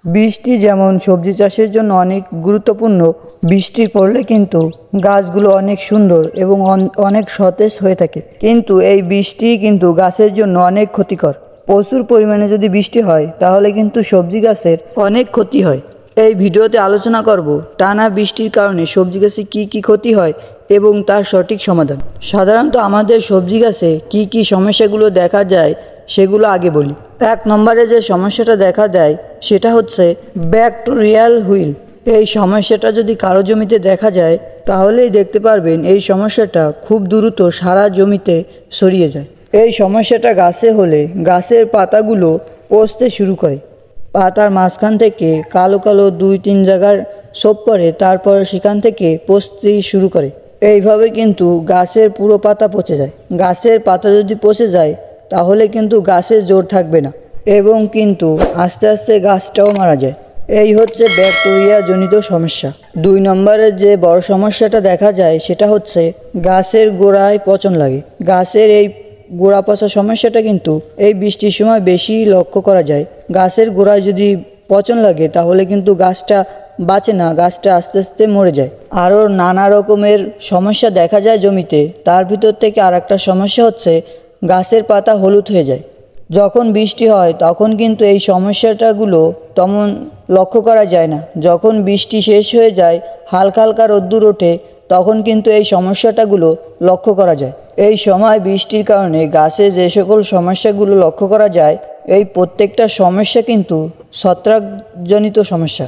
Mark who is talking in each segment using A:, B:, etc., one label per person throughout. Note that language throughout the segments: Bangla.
A: বৃষ্টি যেমন সবজি চাষের জন্য অনেক গুরুত্বপূর্ণ, বৃষ্টি পড়লে কিন্তু গাছগুলো অনেক সুন্দর এবং অনেক সতেজ হয়ে থাকে। কিন্তু এই বৃষ্টি কিন্তু গাছের জন্য অনেক ক্ষতিকর। প্রচুর পরিমাণে যদি বৃষ্টি হয় তাহলে কিন্তু সবজি গাছের অনেক ক্ষতি হয়। এই ভিডিওতে আলোচনা করব টানা বৃষ্টির কারণে সবজি গাছে কী কী ক্ষতি হয় এবং তার সঠিক সমাধান। সাধারণত আমাদের সবজি গাছে কী কী সমস্যাগুলো দেখা যায় সেগুলো আগে বলি। 1 নম্বরে যে সমস্যাটা দেখা দেয় সেটা হচ্ছে ব্যাকটেরিয়াল হুইল। এই সমস্যাটা যদি কারো জমিতে দেখা যায় তাহলেই দেখতে পারবেন এই সমস্যাটা খুব দ্রুত সারা জমিতে ছড়িয়ে যায়। এই সমস্যাটা গাছে হলে গাছের পাতাগুলো পচতে শুরু করে, পাতার মাঝখান থেকে কালো কালো 2-3 জায়গার ছোপ পড়ে, তারপর সেখান থেকে পচতে শুরু করে। এইভাবে কিন্তু গাছের পুরো পাতা পচে যায়। গাছের পাতা যদি পচে যায় তাহলে কিন্তু গাছের জোর থাকবে না এবং কিন্তু আস্তে আস্তে গাছটাও মারা যায়। এই হচ্ছে ব্যাকটেরিয়া জনিত সমস্যা। 2 নম্বরের যে বড় সমস্যাটা দেখা যায় সেটা হচ্ছে গাছের গোড়ায় পচন লাগে। গাছের এই গোড়া পচা সমস্যাটা কিন্তু এই বৃষ্টির সময় বেশি লক্ষ্য করা যায়। গাছের গোড়ায় যদি পচন লাগে তাহলে কিন্তু গাছটা বাঁচে না, গাছটা আস্তে আস্তে মরে যায়। আরও নানা রকমের সমস্যা দেখা যায় জমিতে। তার ভিতর থেকে আর একটা সমস্যা হচ্ছে গাছের পাতা হলুদ হয়ে যায়। যখন বৃষ্টি হয় তখন কিন্তু এই সমস্যাটাগুলো তেমন লক্ষ্য করা যায় না। যখন বৃষ্টি শেষ হয়ে যায়, হালকা হালকা রোদ্দুর ওঠে, তখন কিন্তু এই সমস্যাটাগুলো লক্ষ্য করা যায়। এই সময় বৃষ্টির কারণে গাছে যে সকল সমস্যাগুলো লক্ষ্য করা যায়, এই প্রত্যেকটা সমস্যা কিন্তু ছত্রাকজনিত সমস্যা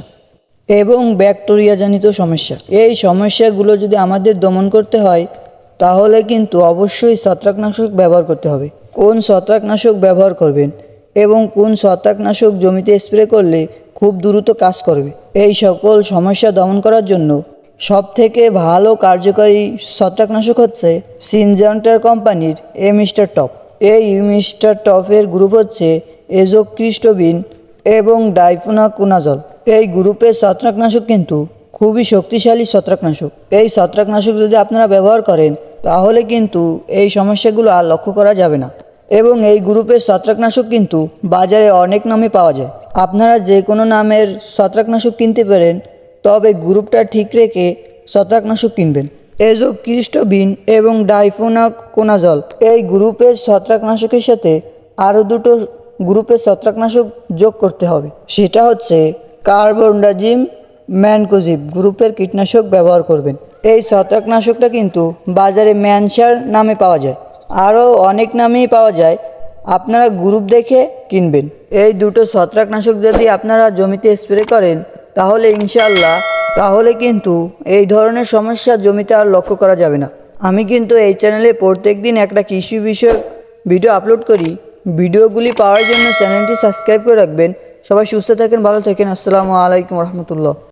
A: এবং ব্যাকটেরিয়াজনিত সমস্যা। এই সমস্যাগুলো যদি আমাদের দমন করতে হয় তাহলে কিন্তু অবশ্যই ছত্রাকনাশক ব্যবহার করতে হবে। কোন ছত্রাকনাশক ব্যবহার করবেন এবং কোন ছত্রাকনাশক জমিতে স্প্রে করলে খুব দ্রুত কাজ করবে, এই সকল সমস্যা দমন করার জন্য সবথেকে ভালো কার্যকারী ছত্রাকনাশক হচ্ছে সিনজেন্টা কোম্পানির মিস্টার টপ। এই মিস্টার টপের গ্রুপ হচ্ছে এজোক্রিস্টোবিন এবং ডাইফেনোকোনাজল। এই গ্রুপের ছত্রাকনাশক কিন্তু খুবই শক্তিশালী ছত্রাকনাশক। এই ছত্রাকনাশক যদি আপনারা ব্যবহার করেন তাহলে কিন্তু এই সমস্যাগুলো আর লক্ষ্য করা যাবে না। এবং এই গ্রুপের ছত্রাকনাশক কিন্তু বাজারে অনেক নামে পাওয়া যায়। আপনারা যে কোনো নামের ছত্রাকনাশক কিনতে পারেন, তবে গ্রুপটা ঠিক রেখে ছত্রাকনাশক কিনবেন। এজোক্রিস্টোবিন এবং ডাইফেনোকোনাজল এই গ্রুপের ছত্রাকনাশকের সাথে আরও দুটো গ্রুপের ছত্রাকনাশক যোগ করতে হবে। সেটা হচ্ছে কার্বনডাজিম ম্যানকোজিব গ্রুপের কীটনাশক ব্যবহার করবেন। এই ছত্রাকনাশকটা কিন্তু বাজারে ম্যানসার নামে পাওয়া যায়, আরও অনেক নামেই পাওয়া যায়। আপনারা গ্রুপ দেখে কিনবেন। এই দুটো ছত্রাকনাশক যদি আপনারা জমিতে স্প্রে করেন তাহলে ইনশাআল্লাহ কিন্তু এই ধরনের সমস্যা জমিতে আর লক্ষ্য করা যাবে না। আমি কিন্তু এই চ্যানেলে প্রত্যেক দিন একটা কৃষি বিষয়ক ভিডিও আপলোড করি। ভিডিওগুলি পাওয়ার জন্য চ্যানেলটি সাবস্ক্রাইব করে রাখবেন। সবাই সুস্থ থাকেন, ভালো থাকেন। আসসালামু আলাইকুম রহমতুল্লাহ।